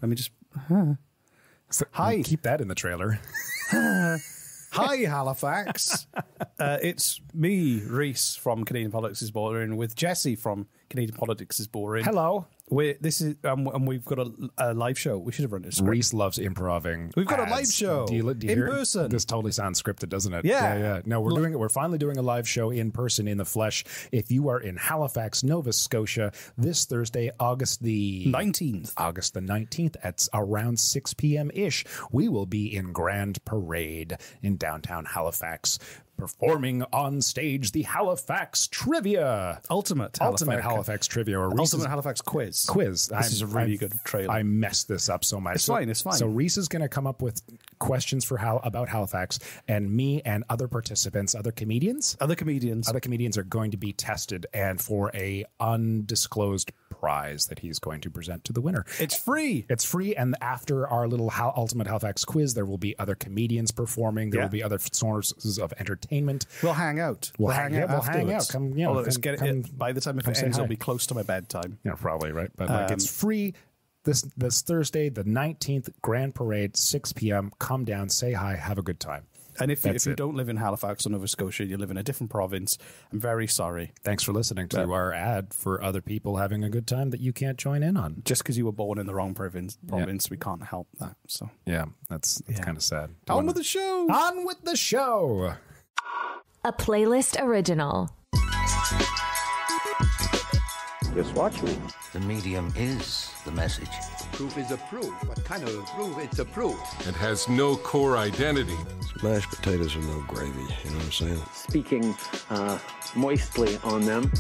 Let me just... Hi. Keep that in the trailer. Hi, Halifax. It's me, Reese, from Canadian Politics is Boring, with Jesse from Canadian Politics is Boring. Hello. And we've got a live show. We should have run this. Reese loves improving. We've got a live show in person. This totally sounds scripted, doesn't it? Yeah. No, we're doing it. We're finally doing a live show in person, in the flesh. If you are in Halifax, Nova Scotia, this Thursday, August the 19th at around 6 p.m. ish, we will be in Grand Parade in downtown Halifax, performing on stage the Halifax Trivia. Ultimate Halifax Trivia. Or Ultimate Halifax Quiz. This is a really good trailer. I messed this up so much. It's fine. So Reese is going to come up with questions about Halifax, and me and other participants, other comedians are going to be tested, and for a undisclosed prize that he's going to present to the winner. It's free. And after our little Ultimate Halifax quiz, there will be other comedians performing. There will be other sources of entertainment. We'll hang out. We'll hang out. Come, by the time it ends, it'll be close to my bedtime. Yeah, probably, right? But it's free this Thursday, the 19th, Grand Parade, 6 p.m. Come down, say hi, have a good time. And if you don't live in Halifax or Nova Scotia, you live in a different province, I'm very sorry. Thanks for listening to our ad for other people having a good time that you can't join in on. Just because you were born in the wrong province, we can't help that. So yeah, that's kind of sad. On with the show. A playlist original. Just watch me. The medium is the message. Proof is a proof. What kind of proof? It's a proof. It has no core identity. Mashed potatoes are no gravy, you know what I'm saying? Speaking moistly on them.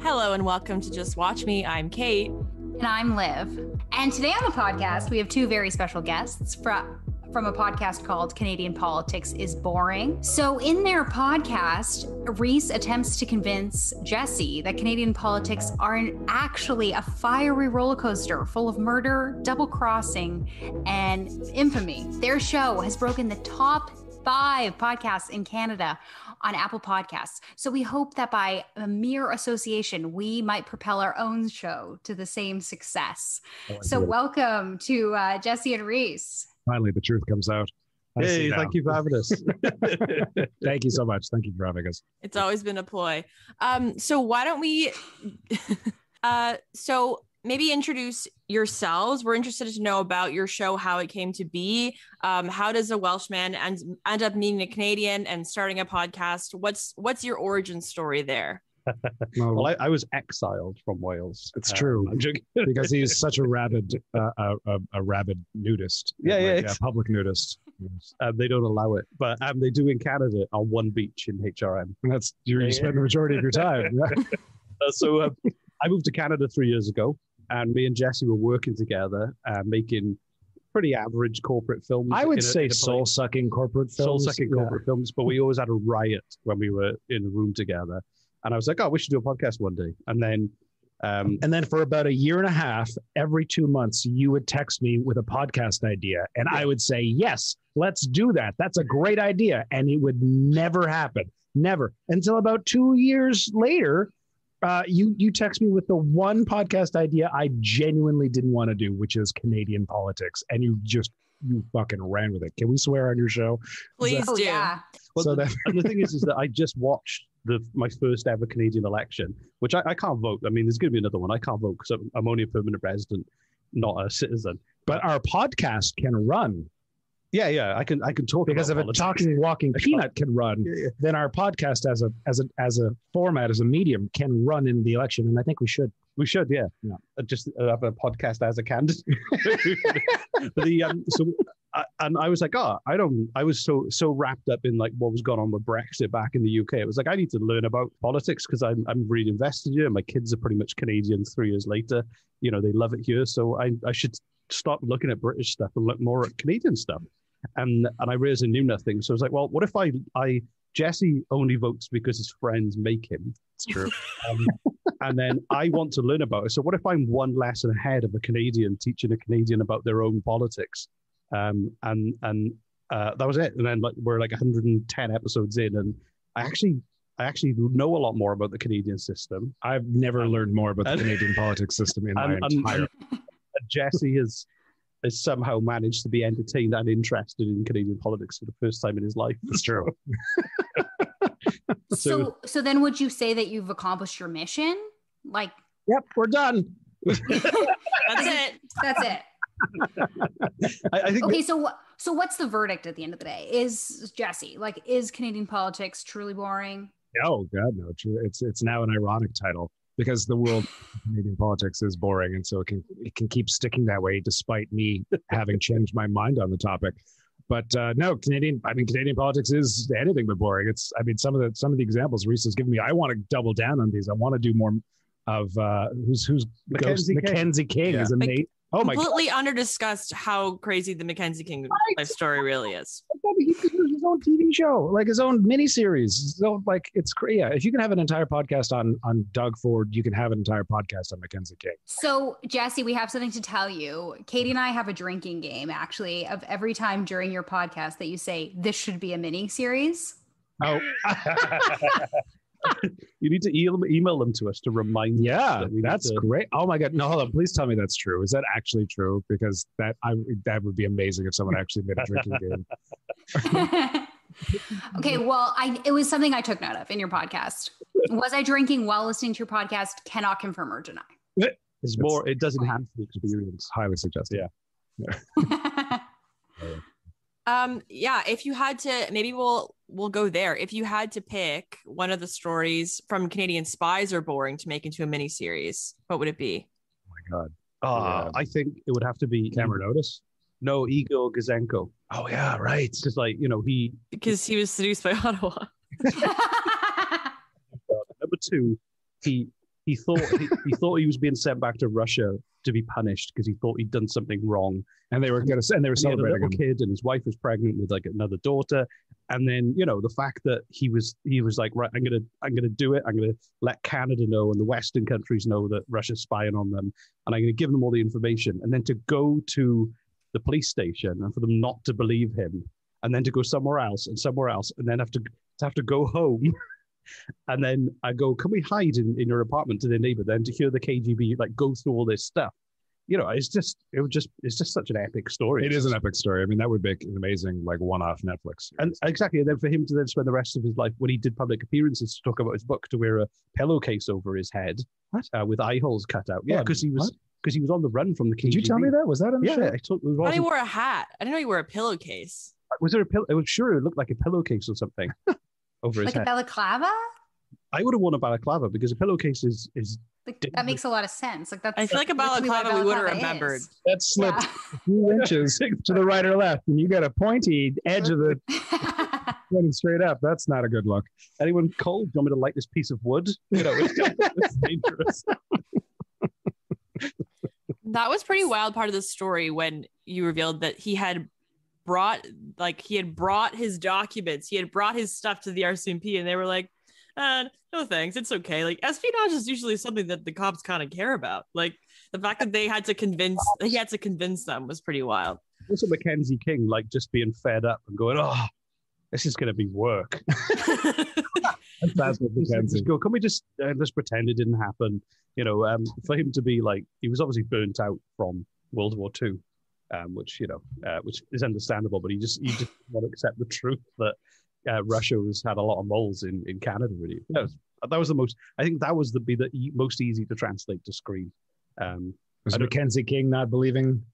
Hello and welcome to Just Watch Me. I'm Kate. And I'm Liv. And today on the podcast, we have two very special guests from a podcast called Canadian Politics is Boring. So in their podcast, Reese attempts to convince Jesse that Canadian politics are actually a fiery roller coaster full of murder, double-crossing, and infamy. Their show has broken the top 5 podcasts in Canada on Apple Podcasts. So we hope that by a mere association, we might propel our own show to the same success. So welcome to Jesse and Reese. Finally, the truth comes out. Hey, thank you for having us. Thank you so much. Thank you for having us. It's always been a ploy. So why don't we... maybe introduce yourselves. We're interested to know about your show, how it came to be. How does a Welshman end up meeting a Canadian and starting a podcast? What's your origin story there? Well, I was exiled from Wales. It's true. I'm joking. Because he's such a rabid nudist. Public nudist. They don't allow it, but they do in Canada on one beach in HRM. And that's you spend the majority of your time. So I moved to Canada 3 years ago, and me and Jesse were working together, making pretty average corporate films. I would say soul-sucking corporate films. Corporate films, but we always had a riot when we were in a room together. And I was like, we should do a podcast one day. And then for about a year and a half, every 2 months, you would text me with a podcast idea. And I would say, yes, let's do that. That's a great idea. And it would never happen. Never. Until about 2 years later, you text me with the one podcast idea I genuinely didn't want to do, which is Canadian politics. And you fucking ran with it. Can we swear on your show? Please do. Yeah. Well, the thing is that I just watched my first ever Canadian election, which I can't vote. I mean, there's going to be another one. I can't vote because I'm only a permanent resident, not a citizen. But our podcast can run. Yeah, I can talk because if a talking, walking peanut can run, then our podcast as a format, as a medium, can run in the election, and I think we should. We should, yeah. Just have a podcast as a candidate. And I was like, I was so wrapped up in like what was going on with Brexit back in the UK. It was like, I need to learn about politics because I'm really invested here. My kids are pretty much Canadian 3 years later. You know, they love it here. So I should stop looking at British stuff and look more at Canadian stuff. And I realized I knew nothing. So I was like, well, what if Jesse only votes because his friends make him. It's true. And then I want to learn about it. So what if I'm one lesson ahead of a Canadian teaching a Canadian about their own politics? And that was it. And then we're like 110 episodes in, and I I actually know a lot more about the Canadian system. I've never learned more about the Canadian politics system in my entire. Jesse has somehow managed to be entertained and interested in Canadian politics for the first time in his life. That's true. So then would you say that you've accomplished your mission? Like, yep, we're done. That's it. That's it. I think. Okay, so what's the verdict at the end of the day? Is Jesse, like, is Canadian politics truly boring? Oh God, no! It's now an ironic title because the world of Canadian politics is boring, and so it can keep sticking that way despite me having changed my mind on the topic. But no, Canadian politics is anything but boring. Some of the examples Reese has given me. I want to double down on these. I want to do more of who's Mackenzie King is amazing. Oh my! Completely under-discussed how crazy the Mackenzie King life story really is. He could do his own TV show, like his own miniseries. So, like, it's crazy. Yeah, if you can have an entire podcast on Doug Ford, you can have an entire podcast on Mackenzie King. So, Jesse, we have something to tell you. Katie and I have a drinking game, actually, of every time during your podcast that you say this should be a miniseries. Oh. You need to email them to us to remind us. That's great. Oh my God. No, hold on. Please tell me that's true. Is that actually true? Because that would be amazing if someone actually made a drinking game. Okay. Well, it was something I took note of in your podcast. Was I drinking while listening to your podcast? Cannot confirm or deny. It does enhance the experience. Highly suggested. Yeah. Yeah, if you had to, maybe we'll go there. If you had to pick one of the stories from Canadian Spies Are Boring to make into a mini series, what would it be? Oh my God. I think it would have to be Cameron Otis. No, Igor Gazenko. Oh yeah, right. Because because he was seduced by Ottawa. Number two, he thought he was being sent back to Russia to be punished because he thought he'd done something wrong, and they were celebrating him. Kid, and his wife was pregnant with like another daughter, and then the fact that he was like, right, I'm gonna do it. I'm gonna let Canada know and the Western countries know that Russia's spying on them, and I'm gonna give them all the information, and then to go to the police station and for them not to believe him, and then to go somewhere else, and then have to go home. And then I go, can we hide in your apartment to their neighbor? Then to hear the KGB like go through all this stuff, it's just such an epic story. It is an epic story. I mean, that would make an amazing like one-off Netflix series. And exactly. And then for him to then spend the rest of his life, when he did public appearances to talk about his book, to wear a pillowcase over his head with eye holes cut out. Yeah, because he was on the run from the KGB. Did you tell me that? Was that on the show? Yeah, I thought he wore a hat. I didn't know he wore a pillowcase. Was there a pillow? Sure, it looked like a pillowcase or something over his head. Like a balaclava? I would have worn a balaclava because a pillowcase is that makes a lot of sense. Like I feel like a balaclava we would have remembered. That slipped a few inches to the right or left, and you got a pointy edge of the running straight up. That's not a good look. Anyone cold? Do you want me to light this piece of wood? It's dangerous. That was pretty wild part of the story when you revealed that he had brought his documents, he had brought his stuff to the RCMP, and they were like, no thanks, it's okay. Like, espionage is usually something that the cops kind of care about. Like, the fact that he had to convince them was pretty wild. Also, Mackenzie King, like, just being fed up and going, oh, this is going to be work. That's what Mackenzie. Go, can we just pretend it didn't happen? For him to be like, he was obviously burnt out from World War II, which is understandable, but you just want to accept the truth that Russia has had a lot of moles in Canada. Really, that was the most. I think that was the most easy to translate to screen. Was Mackenzie King not believing?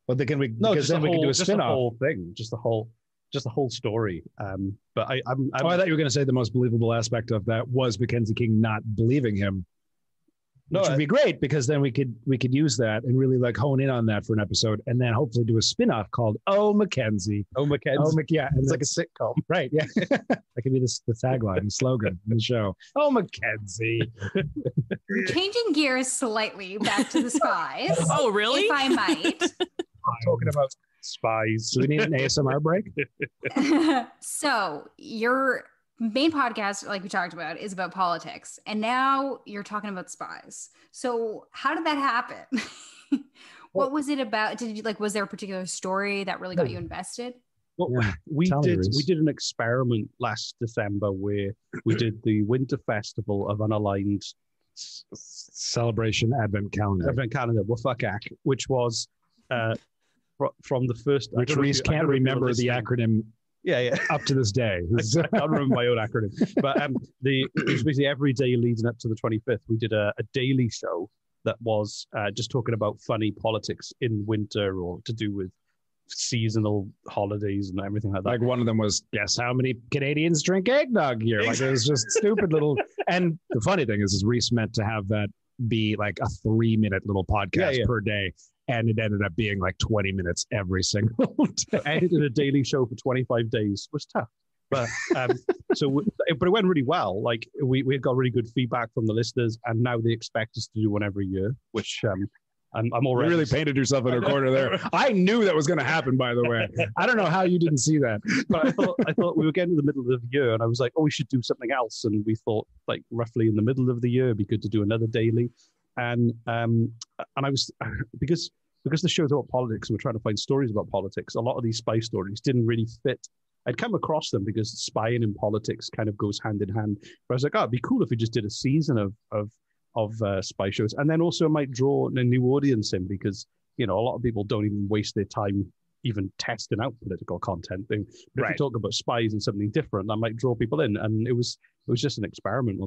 Well, we can do a spin-off. The whole thing, just the whole story. But I thought you were going to say the most believable aspect of that was Mackenzie King not believing him. Which would be great because then we could use that and really like hone in on that for an episode, and then hopefully do a spin-off called Oh Mackenzie. Yeah, it's like a sitcom, right? Yeah, that could be the tagline, the slogan in the show. Oh Mackenzie. Changing gears slightly back to the spies. Oh, really? If I might. Talking about spies. Do we need an ASMR break? So your main podcast, like we talked about, is about politics, and now you're talking about spies. So how did that happen? What was it about? Was there a particular story that really got you invested? Well, Yeah. we Tell me, did Reese. an experiment last December where we did the Winter Festival of Unaligned Celebration Advent Calendar. Advent Calendar, which was from the first. Which Reese can't remember the acronym Yeah. up to this day. I can't remember my own acronym. But it was basically every day leading up to the 25th, we did a daily show that was just talking about funny politics in winter or to do with seasonal holidays and everything like that. Like one of them was, guess how many Canadians drink eggnog here? Like it was just stupid little. And the funny thing is Reese meant to have that be like a 3-minute little podcast per day. And it ended up being like 20 minutes every single day. I did a daily show for 25 days. It was tough. But but it went really well. Like we got really good feedback from the listeners, and now they expect us to do one every year, which I'm already. You really painted yourself in a corner there. I knew that was going to happen, by the way. I don't know how you didn't see that. But I thought we were getting to the middle of the year, and I was like, oh, we should do something else. And we thought, like, roughly in the middle of the year, it'd be good to do another daily. And I was because the show's about politics, and we're trying to find stories about politics. A lot of these spy stories didn't really fit. I'd come across them because spying and politics kind of goes hand in hand. But I was like, oh, it'd be cool if we just did a season of spy shows, and then also might draw a new audience in, because a lot of people don't even waste their time even testing out political content. But if you talk about spies and something different, that might draw people in. And it was just an experiment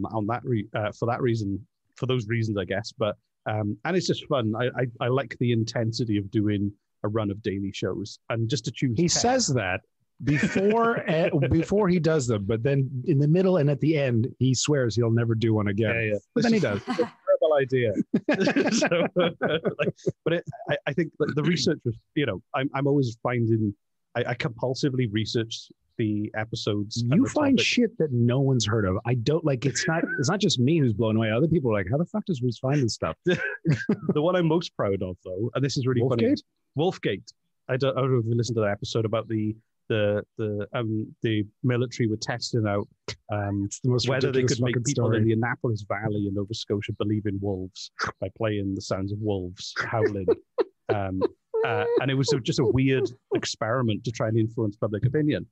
for those reasons, I guess. But and it's just fun. I like the intensity of doing a run of daily shows, and just to choose. He 10. says that before he does them, but then in the middle and at the end, he swears he'll never do one again. Yeah. But then he does. It's a terrible idea. I think the research was, I'm always finding, I compulsively research the episodes. You find shit that no one's heard of. I don't like. It's not just me who's blown away. Other people are like, how the fuck does Reese find this stuff? The one I'm most proud of, though, and this is really funny. Wolfgate. I don't know if you listened to that episode about the military were testing out whether they could make people in the Annapolis Valley in Nova Scotia believe in wolves by playing the sounds of wolves howling. And it was just a weird experiment to try and influence public opinion.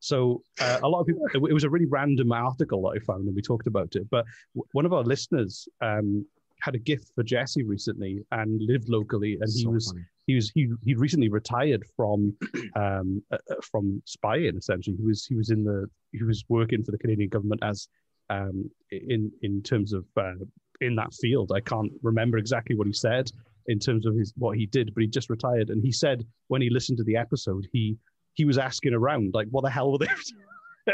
So a lot of people, it was a really random article that I found, and we talked about it. But one of our listeners had a gift for Jesse recently and lived locally, and he recently retired from spying. Essentially, he was working for the Canadian government as in terms of in that field. I can't remember exactly what he said in terms of what he did, but he just retired, and he said when he listened to the episode, he was asking around, like, what the hell were they?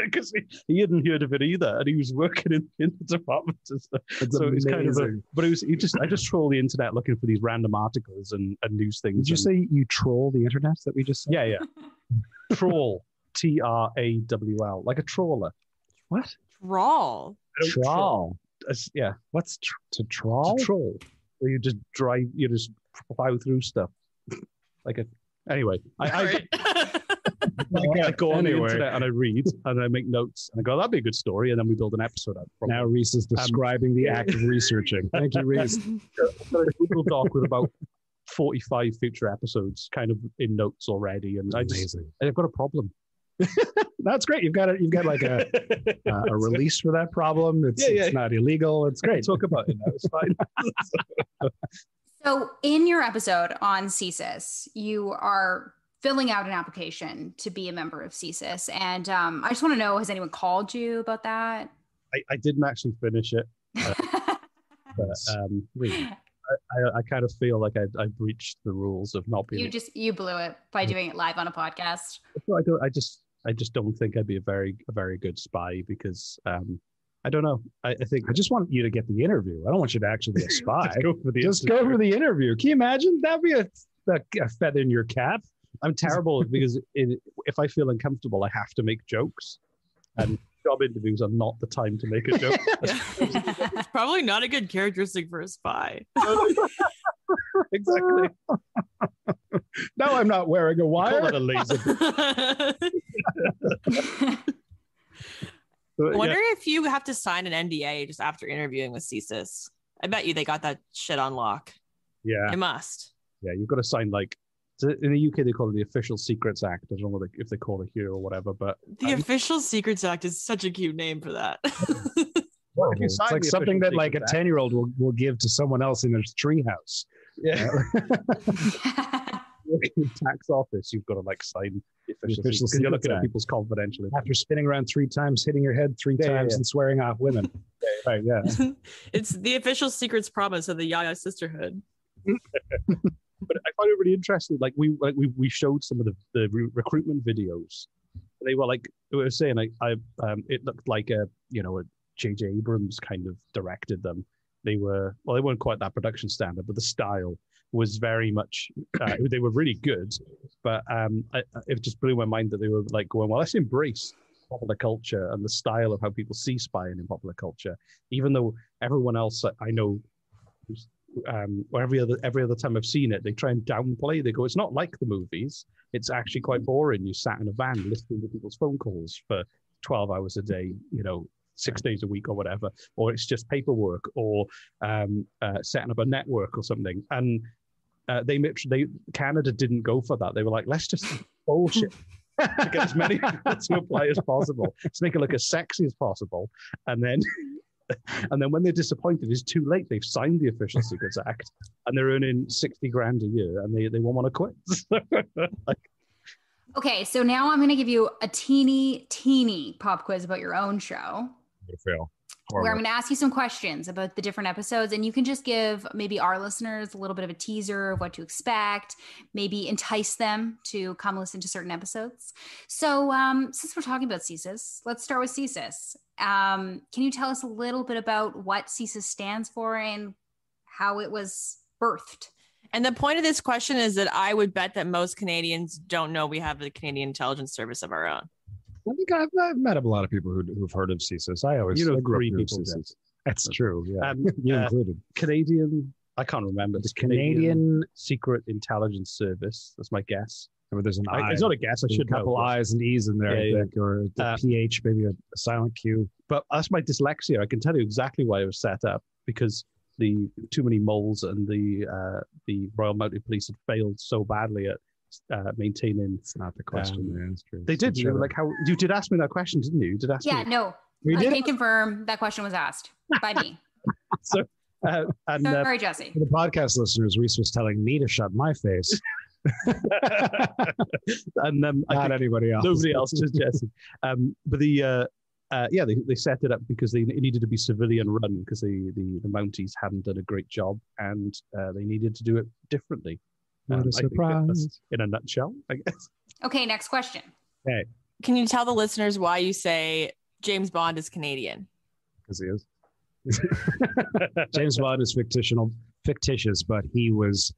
Because he hadn't heard of it either, and he was working in the department. So it's kind of I just troll the internet looking for these random articles and news things. Did you say you troll the internet that we just said? Yeah. Troll, TRAWL, like a trawler. What? Trawl. Trawl. Yeah. What's to trawl? To troll. Where you just plow through stuff. Anyway, I go on the internet and I read and I make notes and I go, that'd be a good story, and then we build an episode out. Now Reese is describing the act of researching. Thank you, Reese. I've got a Google Doc with about 45 future episodes kind of in notes already, and I've got a problem. That's great. You've got like a release for that problem. It's not illegal. It's great. Talk about it now. It's fine. So in your episode on CSIS, you are filling out an application to be a member of CSIS. And I just want to know, has anyone called you about that? I didn't actually finish it. But I kind of feel like I breached the rules of not being. You blew it by doing it live on a podcast. I just don't think I'd be a very good spy, because I don't know. I think I just want you to get the interview. I don't want you to actually be a spy. Just go for the intervieiew. Can you imagine? That'd be a feather in your cap. I'm terrible because if I feel uncomfortable, I have to make jokes, and job interviews are not the time to make a joke. It's probably not a good characteristic for a spy. Exactly. No, I'm not wearing a wire. Call it a laser. I wonder if you have to sign an NDA just after interviewing with CSIS. I bet you they got that shit on lock. Yeah. They must. Yeah, you've got to sign like So in the UK, they call it the Official Secrets Act. I don't know if they call it here or whatever, but the Official Secrets Act is such a cute name for that. It's like something that like a 10-year-old will give to someone else in their treehouse. Yeah. Working in tax office, you've got to like sign the official secrets. You're looking at people's confidential. After spinning around 3 times, hitting your head 3 times, and swearing off women. Right, yeah. It's the official secrets promise of the Yaya sisterhood. But I find it really interesting. Like we showed some of the recruitment videos. They were like we were saying, it looked like a J.J. Abrams kind of directed them. They weren't quite that production standard, but the style was very much. They were really good, but it just blew my mind that they were like going, well, let's embrace popular culture and the style of how people see spying in popular culture, even though everyone else I know. Every other time I've seen it, they try and downplay. They go, it's not like the movies. It's actually quite boring. You sat in a van listening to people's phone calls for 12 hours a day, 6 days a week or whatever, or it's just paperwork or setting up a network or something. And Canada didn't go for that. They were like, let's just bullshit to get as many people to apply as possible. Let's make it look as sexy as possible. And then when they're disappointed, it's too late. They've signed the Official Secrets Act and they're earning $60,000 a year and they won't want to quit. Okay, so now I'm going to give you a teeny pop quiz about your own show. Where I'm going to ask you some questions about the different episodes, and you can just give maybe our listeners a little bit of a teaser of what to expect, maybe entice them to come listen to certain episodes. So since we're talking about CSIS, let's start with CSIS. Can you tell us a little bit about what CSIS stands for and how it was birthed? And the point of this question is that I would bet that most Canadians don't know we have the Canadian Intelligence Service of our own. I think I've met a lot of people who've heard of CSIS. I always three people. That's true. Yeah, you included. Canadian. I can't remember. The Canadian Secret Intelligence Service. That's my guess. I mean, there's an I. It's not a guess. I should know. A couple I's and E's in there, I think, or the PH, maybe a silent Q. But that's my dyslexia. I can tell you exactly why it was set up because the too many moles and the Royal Mounted Police had failed so badly at maintaining. It's not the question. The answer. They did. You were like, how you did ask me that question, didn't you? You did ask me. Yeah, no. I can confirm that question was asked by me. So, sorry, Jesse. For the podcast listeners, Reese was telling me to shut my face. And not anybody else. Nobody else, just Jesse. But they set it up because it needed to be civilian run because the Mounties hadn't done a great job and they needed to do it differently. What a surprise! In a nutshell, I guess. Okay, next question. Okay. Can you tell the listeners why you say James Bond is Canadian? Because he is. James Bond is fictitious, but he was.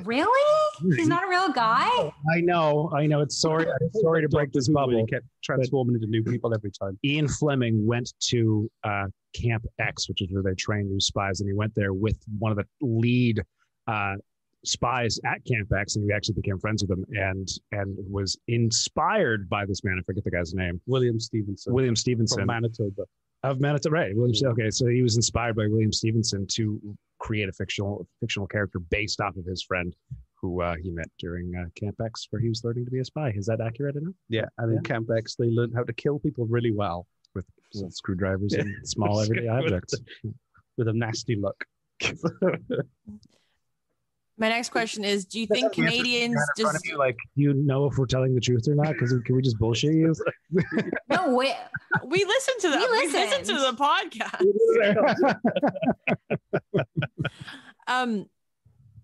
Really? He's not a real guy? I know. It's sorry to break this bubble. He kept transforming into new people every time. Ian Fleming went to Camp X, which is where they train new spies, and he went there with one of the lead spies at Camp X, and we actually became friends with him and was inspired by this man. I forget the guy's name. William Stevenson. From Manitoba. Of Manitoba, right. Okay, so he was inspired by William Stevenson to create a fictional character based off of his friend who he met during Camp X, where he was learning to be a spy. Is that accurate enough? Yeah, and in Camp X, they learned how to kill people really well. With screwdrivers and small everyday objects. With a nasty look. My next question is, do you think Canadians just... Like, do you know if we're telling the truth or not? Because can we just bullshit you? No, we listen to that. We listen to the podcast.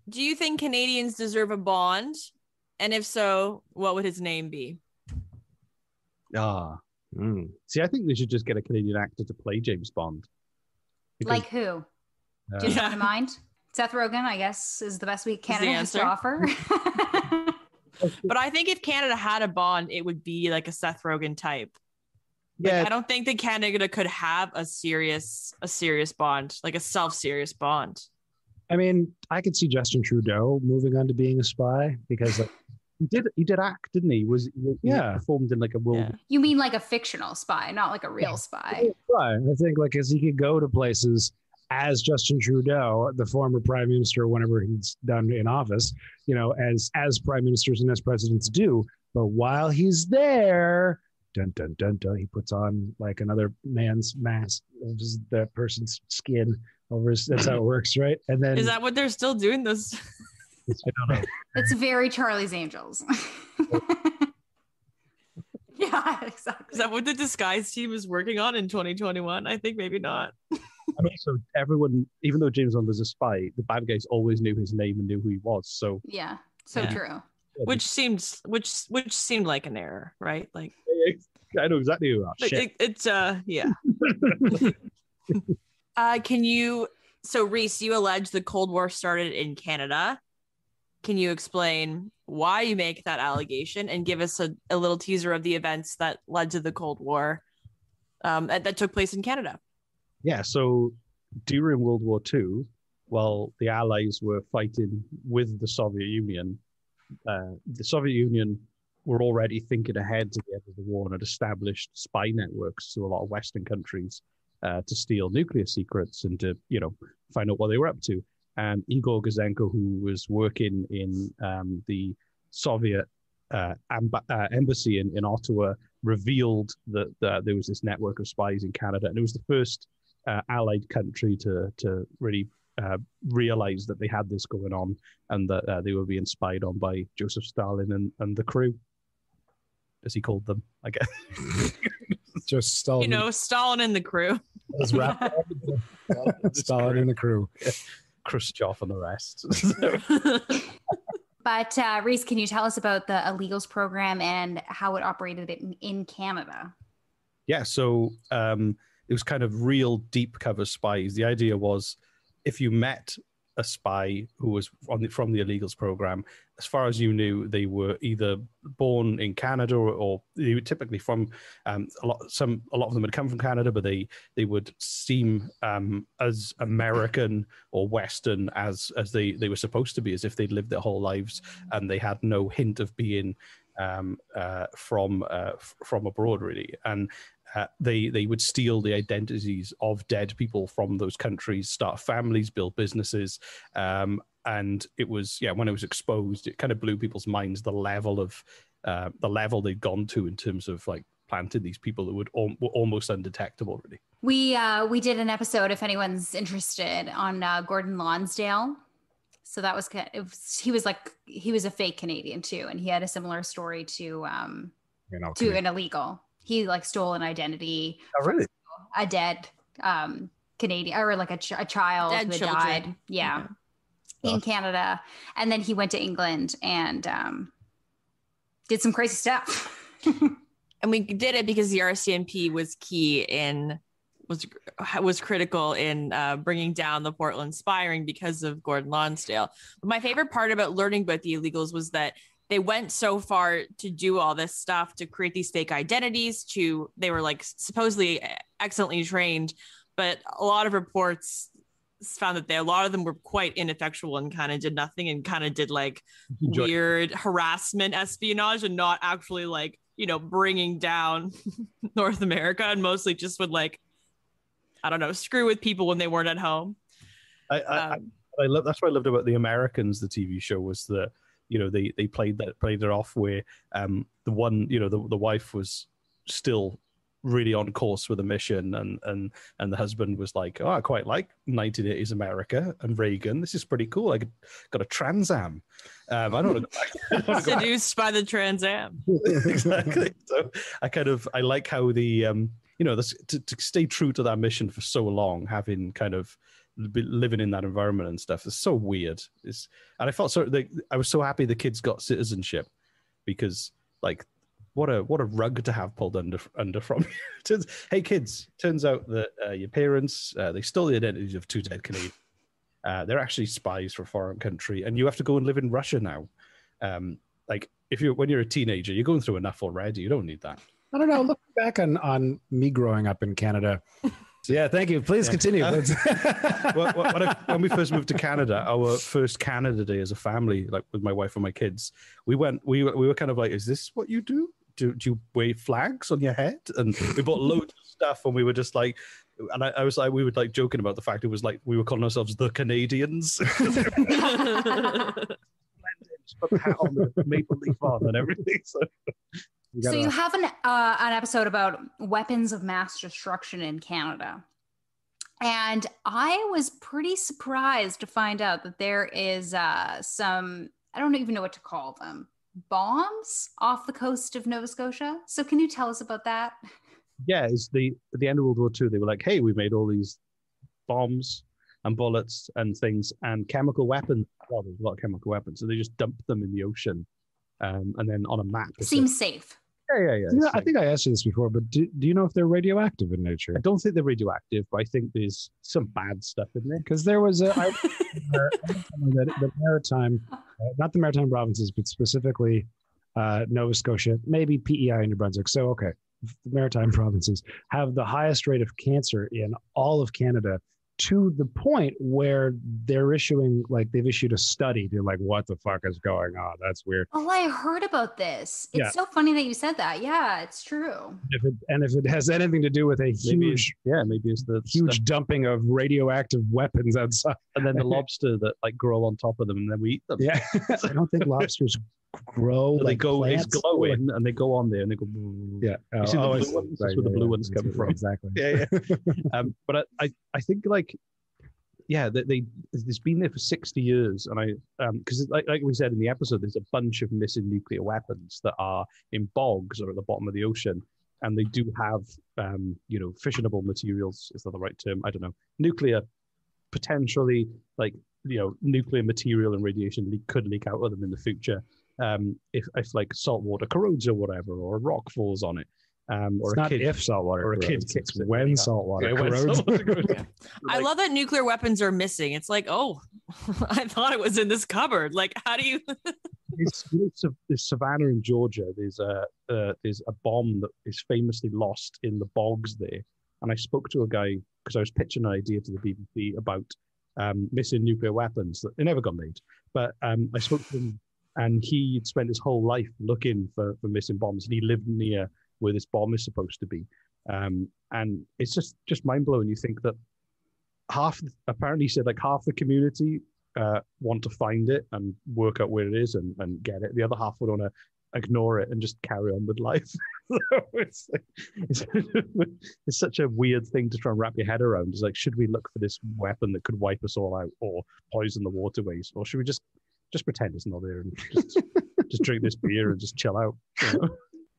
Do you think Canadians deserve a Bond? And if so, what would his name be? See, I think they should just get a Canadian actor to play James Bond. Like who? Do you have in mind? Seth Rogen, I guess, is the best Canada has to offer. But I think if Canada had a Bond, it would be like a Seth Rogen type. Yeah, I don't think that Canada could have a serious Bond, like a self-serious Bond. I mean, I could see Justin Trudeau moving on to being a spy because he did act, didn't he? He performed in like a world. Yeah. You mean like a fictional spy, not like a real spy? Right. I think like as he could go to places as Justin Trudeau, the former prime minister, whenever he's done in office, as prime ministers and as presidents do. But while he's there, dun dun dun dun, he puts on like another man's mask of that person's skin over his. That's how it works, right? And then is that what they're still doing? This I don't know. It's very Charlie's Angels. Yeah, exactly. Is that what the disguise team is working on in 2021? I think maybe not. And also, everyone, even though James Bond was a spy, the bad guys always knew his name and knew who he was. So yeah, true. Which seemed like an error, right? Like I know exactly who. It's yeah. Can you? So Reese, you allege the Cold War started in Canada. Can you explain why you make that allegation and give us a little teaser of the events that led to the Cold War that took place in Canada? Yeah, so during World War II, while the Allies were fighting with the Soviet Union were already thinking ahead to the end of the war and had established spy networks to a lot of Western countries to steal nuclear secrets and to, find out what they were up to. And Igor Gouzenko, who was working in the Soviet embassy in Ottawa, revealed that there was this network of spies in Canada. And it was the first Allied country to really realize that they had this going on and that they were being spied on by Joseph Stalin and the crew, as he called them, I guess. Just Stalin. Stalin and the crew. Stalin and the crew. Yeah. Khrushchev and the rest. But Reese, can you tell us about the illegals program and how it operated in Canada? Yeah, so it was kind of real deep cover spies. The idea was if you met a spy who was from the illegals program, as far as you knew, they were either born in Canada or they were typically from a lot of them had come from Canada, but they would seem as American or Western as they were supposed to be, as if they'd lived their whole lives and they had no hint of being from abroad, really. And they would steal the identities of dead people from those countries, start families, build businesses. And it was, when it was exposed, it kind of blew people's minds, the level they'd gone to in terms of like planted these people that were almost undetectable, really. We did an episode, if anyone's interested, on Gordon Lonsdale. So that was he was a fake Canadian too, and he had a similar story to an illegal. He like stole an identity. Oh, really? A dead Canadian, or like a child dead that children. died. Yeah. In Canada. And then he went to England and did some crazy stuff. And we did it because the RCMP was was critical in bringing down the Portland spy ring because of Gordon Lonsdale. But my favorite part about learning about the illegals was that they went so far to do all this stuff, to create these fake identities, they were like supposedly excellently trained, but a lot of reports found that a lot of them were quite ineffectual and kind of did nothing and kind of did like weird harassment espionage and not actually like, bringing down North America, and mostly just would like, I don't know, screw with people when they weren't at home. I love, that's what I loved about The Americans, the TV show, was that, they played it off where the one, the wife was still really on course with the mission, and the husband was like, I quite like 1980s America and Reagan. This is pretty cool. I got a Trans Am. I don't want to seduced by the Trans Am. Exactly. So I like how the to stay true to that mission for so long, having kind of living in that environment and stuff, is so weird. And I felt I was so happy the kids got citizenship, because like what a rug to have pulled under from you. Hey kids, turns out that your parents they stole the identities of two dead Canadians. They're actually spies for a foreign country, and you have to go and live in Russia now. Like when you're a teenager, you're going through enough already. You don't need that. I don't know. Looking back on me growing up in Canada. So yeah, thank you. Please continue. When we first moved to Canada, our first Canada Day as a family, like with my wife and my kids, we were kind of like, is this what you do? Do you wave flags on your head? And we bought loads of stuff, and we were just like, And I was like, we were like joking about the fact it was like we were calling ourselves the Canadians. Put the hat on with the maple leaf on and everything. So you have an episode about weapons of mass destruction in Canada. And I was pretty surprised to find out that there is some, I don't even know what to call them, bombs off the coast of Nova Scotia. So can you tell us about that? Yeah, it's at the end of World War II, they were like, hey, we made all these bombs and bullets and things and chemical weapons. Well, there's a lot of chemical weapons. So they just dumped them in the ocean and then on a map. Seems safe. Yeah. You know, I think I asked you this before, but do you know if they're radioactive in nature? I don't think they're radioactive, but I think there's some bad stuff in there. Because there was the maritime, not the maritime provinces, but specifically Nova Scotia, maybe PEI in New Brunswick. So, okay, the maritime provinces have the highest rate of cancer in all of Canada, to the point where they've issued a study. They're like, what the fuck is going on? That's weird. Oh, I heard about this. It's so funny that you said that. Yeah, it's true. If it has anything to do with a huge dumping of radioactive weapons outside. And then the lobster that like grow on top of them and then we eat them. Yeah. I don't think lobsters grow. They go, it's glowing and they go on there and they go. Yeah. You see the blue ones? That's where the blue ones come from. Exactly. Yeah. But I think like, yeah, it's been there for 60 years, and because like we said in the episode, there's a bunch of missing nuclear weapons that are in bogs or at the bottom of the ocean, and they do have fissionable materials. Is that the right term? I don't know. Nuclear, potentially, like nuclear material and radiation could leak out of them in the future. If like salt water corrodes or whatever, or a rock falls on it. Or a kid, if saltwater or a kid kicks it when saltwater corrodes. I love that nuclear weapons are missing. It's like, oh, I thought it was in this cupboard. Like, how do you? It's Savannah in Georgia. There's a bomb that is famously lost in the bogs there. And I spoke to a guy because I was pitching an idea to the BBC about missing nuclear weapons. They never got made, but I spoke to him, and he'd spent his whole life looking for missing bombs, and he lived near where this bomb is supposed to be. And it's just mind-blowing. You think that apparently he said like half the community want to find it and work out where it is and get it. The other half would want to ignore it and just carry on with life. it's such a weird thing to try and wrap your head around. It's like, should we look for this weapon that could wipe us all out or poison the waterways? Or should we just pretend it's not there and just drink this beer and just chill out?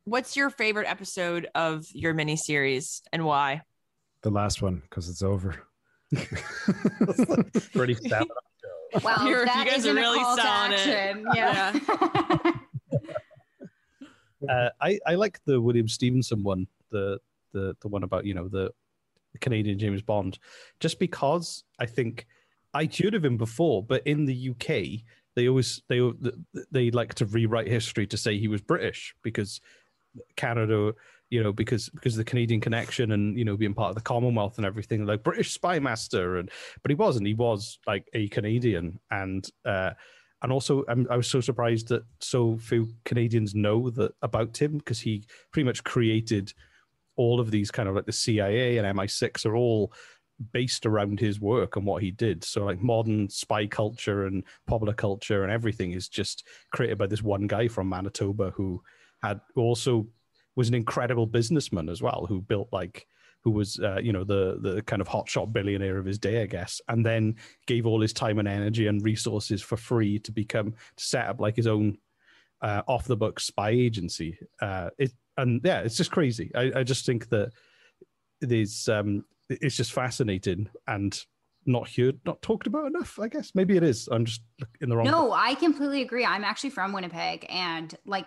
What's your favorite episode of your miniseries and why? The last one, because it's over. Pretty sad. Wow, you guys are really selling it. Yeah. I like the William Stevenson one, the one about the Canadian James Bond, just because I think I'd heard of him before, but in the UK they like to rewrite history to say he was British because Canada, because of the Canadian connection and being part of the Commonwealth and everything, like British spy master, but he wasn't. He was like a Canadian, and also I was so surprised that so few Canadians know that about him, because he pretty much created all of these kind of like the CIA and MI6 are all based around his work and what he did. So like modern spy culture and popular culture and everything is just created by this one guy from Manitoba who also was an incredible businessman as well, who was the kind of hotshot billionaire of his day, I guess, and then gave all his time and energy and resources for free to set up like his own off the books spy agency. It's just crazy. I just think that there's it's just fascinating and not talked about enough, I guess. Maybe it is. I'm just in the wrong. No, I completely agree. I'm actually from Winnipeg, and like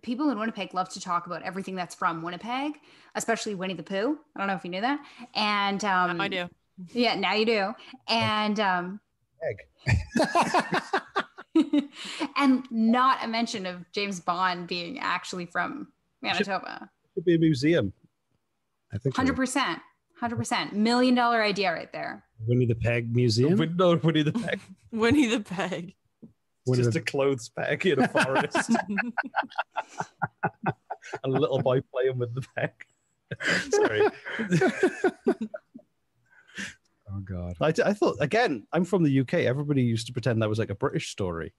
people in Winnipeg love to talk about everything that's from Winnipeg, especially Winnie the Pooh. I don't know if you knew that. And I do. Yeah, now you do. And and not a mention of James Bond being actually from Manitoba. Should be a museum. I think 100%. $100 million idea right there. Winnie the Peg Museum. No, Winnie the Peg. Winnie the Peg. It's just a clothes peg in a forest. A little boy playing with the peg. Sorry. Oh God. I thought, again, I'm from the UK. Everybody used to pretend that was like a British story,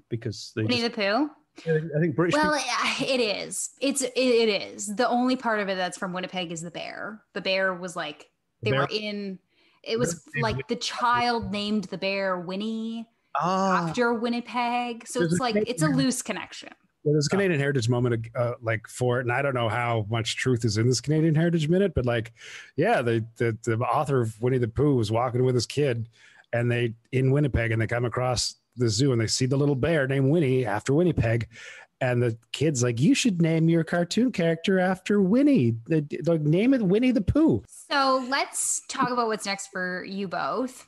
because they Winnie the Pooh. I think British. Well, it is. It is. The only part of it that's from Winnipeg is the bear. The bear was like were in. It was like the child named the bear Winnie after Winnipeg. So it's like it's a loose connection. Well, there's a Canadian Heritage moment like for it, and I don't know how much truth is in this Canadian Heritage minute, but like, yeah, the author of Winnie the Pooh was walking with his kid, and they in Winnipeg, and they come across the zoo, and they see the little bear named Winnie after Winnipeg, and the kid's like, "You should name your cartoon character after Winnie. Name it Winnie the Pooh." So let's talk about what's next for you both.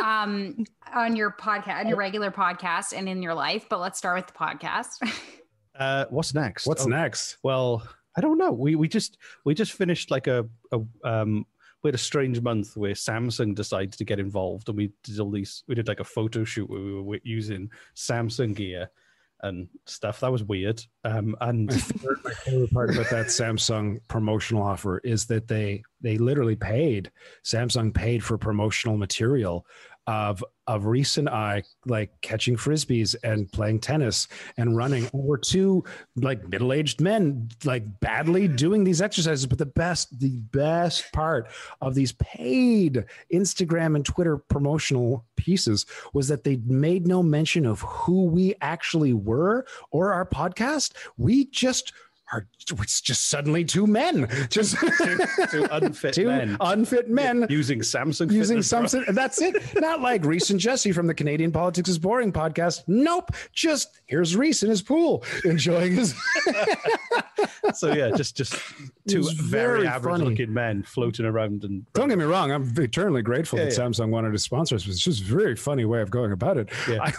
On your podcast, on your regular podcast, and in your life. But let's start with the podcast. What's next? What's next? Well, I don't know. We just finished like we had a strange month where Samsung decided to get involved, and we did like a photo shoot where we were using Samsung gear and stuff. That was weird. And my favorite part about that Samsung promotional offer is that they literally Samsung paid for promotional material of Reese and I, like catching frisbees and playing tennis and running. And we're two like middle-aged men, like badly doing these exercises. But the best part of these paid Instagram and Twitter promotional pieces was that they made no mention of who we actually were or our podcast. It's just suddenly two men, just two unfit men using Samsung. That's it. Not like Reese and Jesse from the Canadian Politics is Boring podcast. Nope. Just here's Reese in his pool enjoying his. So yeah, just two very average looking men floating around. And don't get me wrong, I'm eternally grateful that Samsung wanted to sponsor us. It's just a very funny way of going about it. Yeah.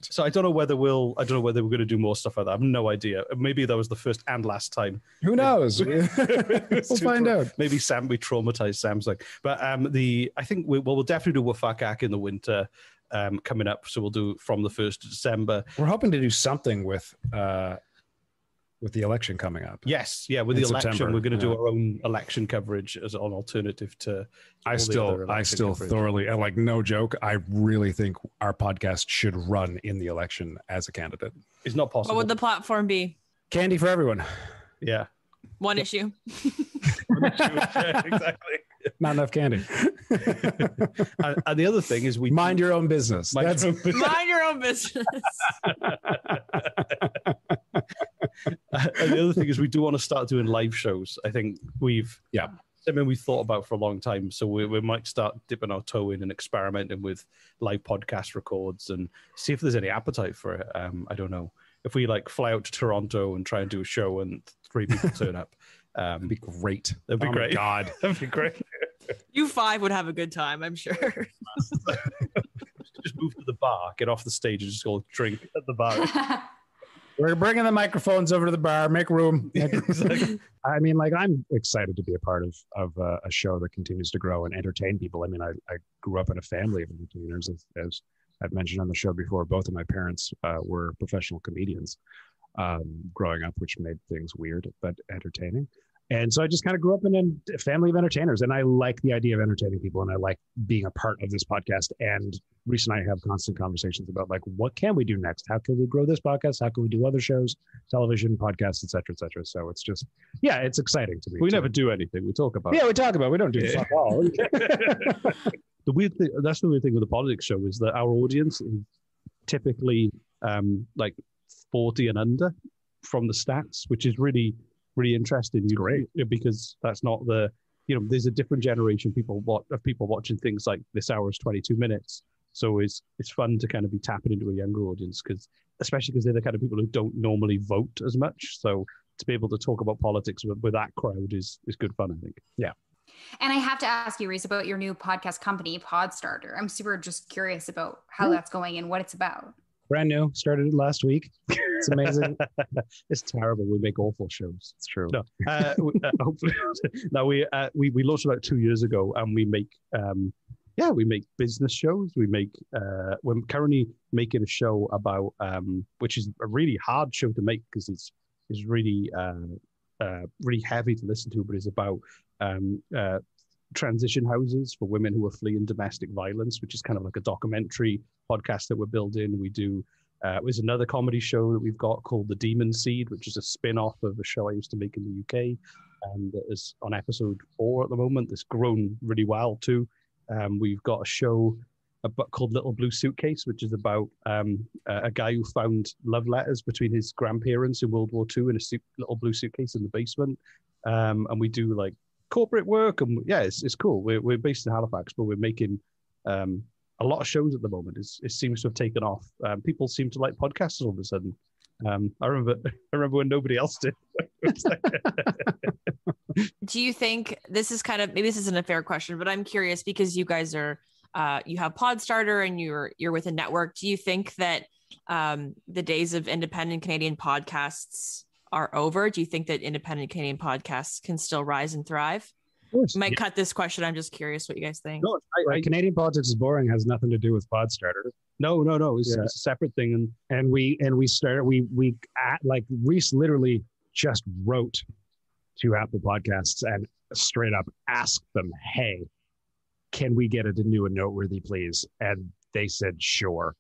So I don't know whether we're going to do more stuff like that. I have no idea. Maybe that was the first and last time. Who knows? We'll find out. Maybe we traumatized Samsung. But I think we'll definitely do Wafakak in the winter coming up. So we'll do from the 1st of December. We're hoping to do something with the election coming up. Yes, yeah, with the election, September. we're going to do our own election coverage as an alternative to. I still thoroughly, and like no joke, I really think our podcast should run in the election as a candidate. It's not possible. What would the platform be? Candy for everyone. Yeah. One issue. Yeah, exactly. Not enough candy. And the other thing is mind your own business. Mind your own business. And the other thing is we do want to start doing live shows. I think we've thought about for a long time. So we might start dipping our toe in and experimenting with live podcast records and see if there's any appetite for it. I don't know. If we like fly out to Toronto and try and do a show and 3 people turn up, it'd be great. That'd be great. God, that'd be great. You 5 would have a good time, I'm sure. Just move to the bar, get off the stage, and just go drink at the bar. We're bringing the microphones over to the bar. Make room. Exactly. I mean, like, I'm excited to be a part of a show that continues to grow and entertain people. I mean, I grew up in a family of entertainers, as I've mentioned on the show before. Both of my parents were professional comedians growing up, which made things weird but entertaining. And so I just kind of grew up in a family of entertainers, and I like the idea of entertaining people, and I like being a part of this podcast. And Reese and I have constant conversations about, like, what can we do next? How can we grow this podcast? How can we do other shows, television, podcasts, et cetera, et cetera. So it's just, it's exciting to me. We never do anything. We talk about. Yeah, we talk about. We don't do fuck all. The weird thing, that's the weird thing with the politics show, is that our audience is typically like 40 and under from the stats, which is really interesting. Great, because that's not there's a different generation of people watching things like This Hour's 22 Minutes. So it's fun to kind of be tapping into a younger audience, especially because they're the kind of people who don't normally vote as much. So to be able to talk about politics with that crowd is good fun, I think. Yeah. And I have to ask you, Reese, about your new podcast company, Podstarter. I'm super just curious about how that's going and what it's about. Brand new, started it last week. It's amazing. It's terrible. We make awful shows. It's true. No, hopefully, no. We launched about 2 years ago, and we make business shows. We're currently making a show about which is a really hard show to make because it's really really heavy to listen to, but it's about transition houses for women who are fleeing domestic violence, which is kind of like a documentary podcast that we're building. We do, there's another comedy show that we've got called The Demon Seed, which is a spin-off of a show I used to make in the UK. And that is on episode 4 at the moment. It's grown really well too. We've got a show called Little Blue Suitcase, which is about a guy who found love letters between his grandparents in World War II in a little blue suitcase in the basement. And we do like corporate work, and yeah, it's cool. We're based in Halifax, but we're making a lot of shows at the moment. It seems to have taken off. People seem to like podcasts all of a sudden. I remember when nobody else did. Do you think this is kind of, maybe this isn't a fair question, but I'm curious because you guys are you have Podstarter and you're with a network. Do you think that the days of independent Canadian podcasts are over? Do you think that independent Canadian podcasts can still rise and thrive? Of course. You might cut this question. I'm just curious what you guys think. No, Canadian politics is boring has nothing to do with Podstarter. No. It's a separate thing. And we Reese literally just wrote to Apple Podcasts and straight up asked them, hey, can we get it to New and Noteworthy, please? And they said, sure.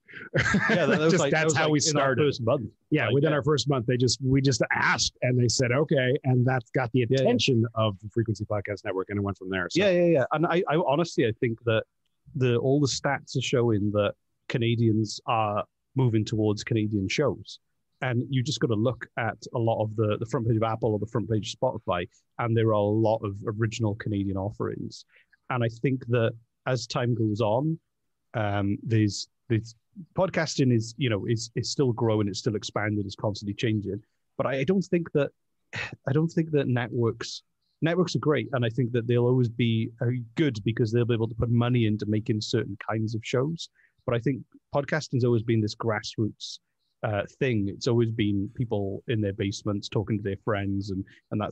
Yeah, that's how we started. First month. Yeah, within our first month, we just asked and they said, okay. And that's got the attention of the Frequency Podcast Network, and it went from there. So. Yeah. And I honestly, I think that all the stats are showing that Canadians are moving towards Canadian shows. And you just got to look at a lot of the front page of Apple or the front page of Spotify, and there are a lot of original Canadian offerings. And I think that as time goes on, there's podcasting is still growing, it's still expanding, it's constantly changing. But I don't think that networks are great, and I think that they'll always be good because they'll be able to put money into making certain kinds of shows. But I think podcasting's always been this grassroots thing. It's always been people in their basements talking to their friends, and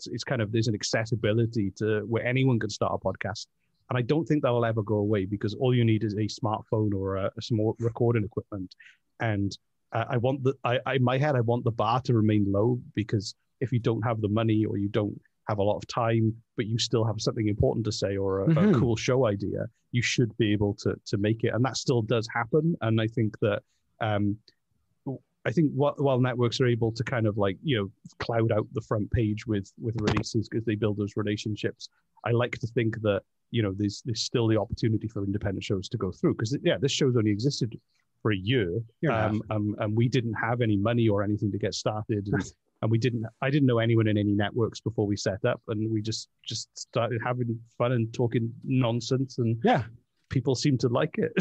it's kind of, there's an accessibility to where anyone can start a podcast. And I don't think that'll ever go away because all you need is a smartphone or a small recording equipment. And in my head, I want the bar to remain low, because if you don't have the money or you don't have a lot of time, but you still have something important to say or a cool show idea, you should be able to make it. And that still does happen. And I think that, while networks are able to kind of cloud out the front page with releases because they build those relationships, I like to think that, there's still the opportunity for independent shows to go through, because this show's only existed for a year, and we didn't have any money or anything to get started, and I didn't know anyone in any networks before we set up, and we just started having fun and talking nonsense, and people seem to like it.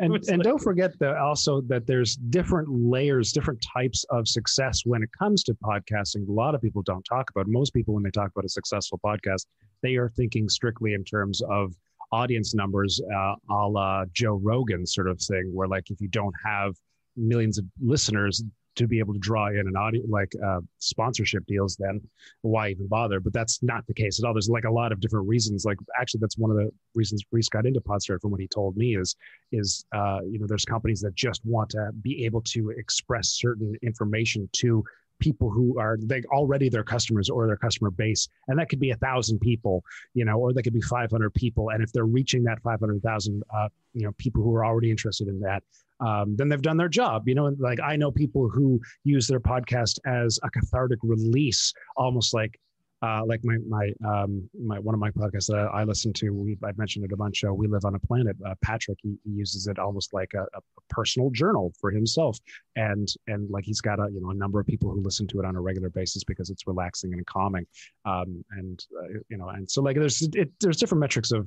and don't forget also that there's different layers, different types of success when it comes to podcasting. A lot of people don't talk about. Most people, when they talk about a successful podcast, they are thinking strictly in terms of audience numbers, a la Joe Rogan sort of thing, where if you don't have millions of listeners to be able to draw in an audience, sponsorship deals, then why even bother? But that's not the case at all. There's a lot of different reasons. Actually, that's one of the reasons Reese got into Podstarter, from what he told me, is there's companies that just want to be able to express certain information to people who are already their customers or their customer base. And that could be 1,000 people, or that could be 500 people. And if they're reaching that 500,000, people who are already interested in that, then they've done their job. I know people who use their podcast as a cathartic release, almost like my one of my podcasts that I listen to. I've mentioned it a bunch. We Live on a Planet. Patrick, he uses it almost like a personal journal for himself, and he's got a number of people who listen to it on a regular basis because it's relaxing and calming. And so there's different metrics of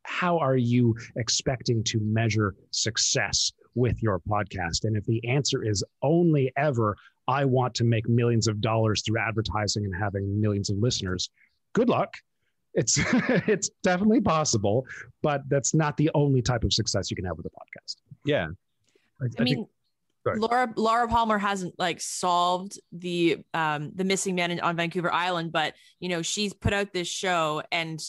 how are you expecting to measure success with your podcast? And if the answer is only ever, I want to make millions of dollars through advertising and having millions of listeners, good luck. It's definitely possible, but that's not the only type of success you can have with a podcast. Yeah. I mean, Laura Palmer hasn't solved the missing man on Vancouver Island, but she's put out this show, and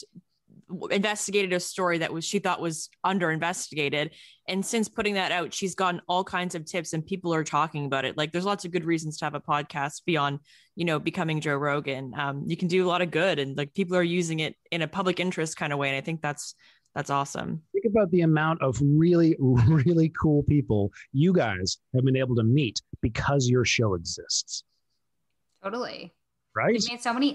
investigated a story that she thought was under investigated. And since putting that out, she's gotten all kinds of tips and people are talking about it. Like there's lots of good reasons to have a podcast beyond, becoming Joe Rogan. You can do a lot of good, and like people are using it in a public interest kind of way. And I think that's awesome. Think about the amount of really, really cool people you guys have been able to meet because your show exists. Totally. Right?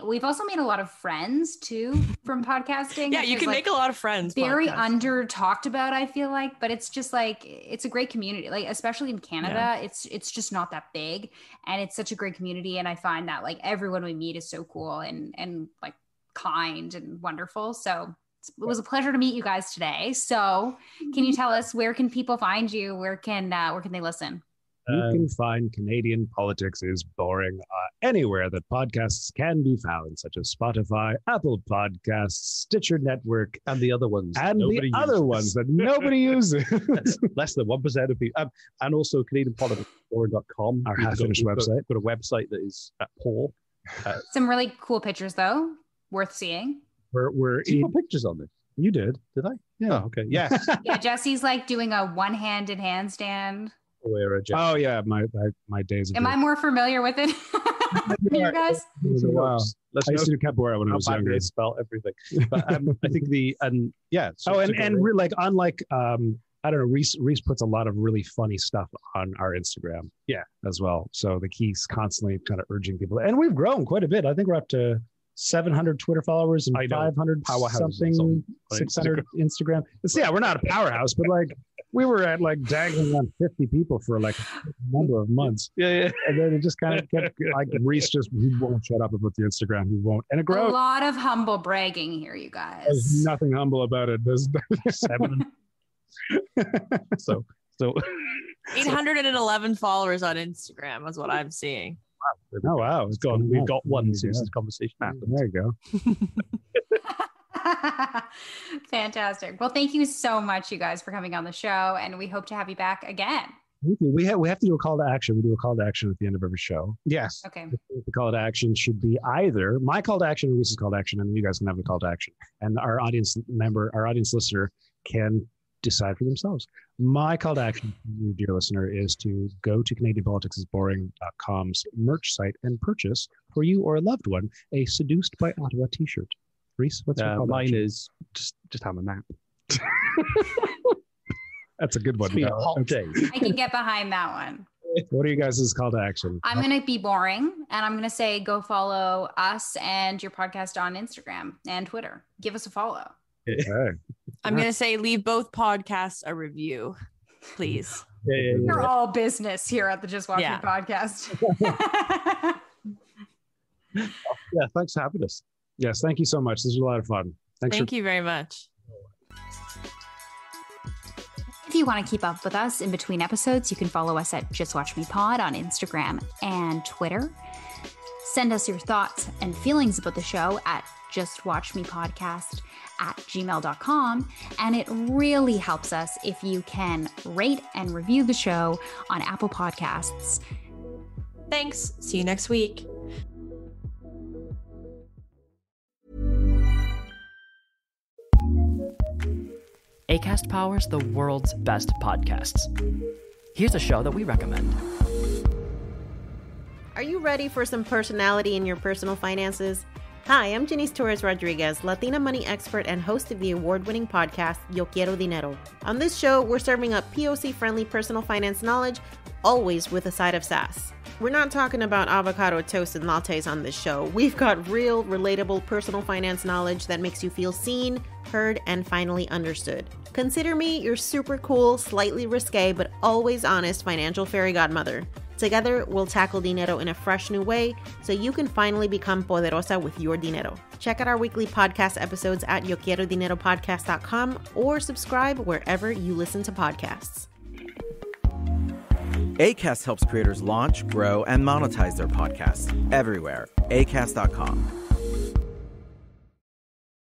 We've also made a lot of friends too from podcasting. Yeah, you can make a lot of friends. Very under talked about, I feel like, but it's just like, it's a great community. Like, especially in Canada, it's just not that big, and it's such a great community. And I find that like everyone we meet is so cool and like kind and wonderful. So it was a pleasure to meet you guys today. So can you tell us, where can people find you? Where can they listen? You can find Canadian Politics is Boring anywhere that podcasts can be found, such as Spotify, Apple Podcasts, Stitcher Network, and the other ones. And the other ones that nobody uses. Less than 1% of people. And also CanadianPoliticsBoring.com. Our half-finished website. Got a website that is poor. Some really cool pictures, though, worth seeing. We're put pictures on this. You did I? Yeah. Oh, okay. Yeah. Yeah, Jesse's like doing a one-handed handstand. Oh yeah, my days. Am I more familiar with it? You guys? Wow. I used to do capoeira when I was younger. Spell everything. But I think like unlike I don't know, Reese puts a lot of really funny stuff on our Instagram. Yeah, as well. So he's constantly kind of urging people, and we've grown quite a bit. I think we're up to 700 Twitter followers and 500 something, 600 Instagram. We're not a powerhouse, but like we were at like dangling on 50 people for like a number of months. Yeah. And then it just kind of kept like Reese he won't shut up about the Instagram. He won't. And it grows. A lot of humble bragging here, you guys. There's nothing humble about it. There's 7. so 811 followers on Instagram is what I'm seeing. Oh wow! We've got one since this conversation happened. There you go. Fantastic. Well, thank you so much, you guys, for coming on the show, and we hope to have you back again. Thank you. We have to do a call to action. We do a call to action at the end of every show. Yes. Okay. The call to action should be either my call to action or Reese's call to action, and you guys can have a call to action. And our audience listener can decide for themselves. My call to action, you dear listener, is to go to CanadianPoliticsIsBoring.com's merch site and purchase for you or a loved one a Seduced by Ottawa t-shirt. Reese, what's your call to action? Mine is just have a nap. That's a good one. It's been a hot day. I can get behind that one. What are you guys' call to action? I'm going to be boring, and I'm going to say go follow us and your podcast on Instagram and Twitter. Give us a follow. Okay. I'm going to say leave both podcasts a review, please. You're all business here at the Just Watch Me podcast. Yeah, thanks for having us. Yes, thank you so much. This was a lot of fun. Thank you very much. If you want to keep up with us in between episodes, you can follow us at Just Watch Me Pod on Instagram and Twitter. Send us your thoughts and feelings about the show at justwatchmepodcast@gmail.com. And it really helps us if you can rate and review the show on Apple Podcasts. Thanks. See you next week. Acast powers the world's best podcasts. Here's a show that we recommend. Are you ready for some personality in your personal finances? Hi, I'm Janice Torres-Rodriguez, Latina money expert and host of the award-winning podcast, Yo Quiero Dinero. On this show, we're serving up POC-friendly personal finance knowledge, always with a side of sass. We're not talking about avocado toast and lattes on this show. We've got real, relatable personal finance knowledge that makes you feel seen, heard, and finally understood. Consider me your super cool, slightly risque, but always honest financial fairy godmother. Together, we'll tackle dinero in a fresh new way so you can finally become poderosa with your dinero. Check out our weekly podcast episodes at YoQuieroDineroPodcast.com or subscribe wherever you listen to podcasts. Acast helps creators launch, grow, and monetize their podcasts everywhere. Acast.com.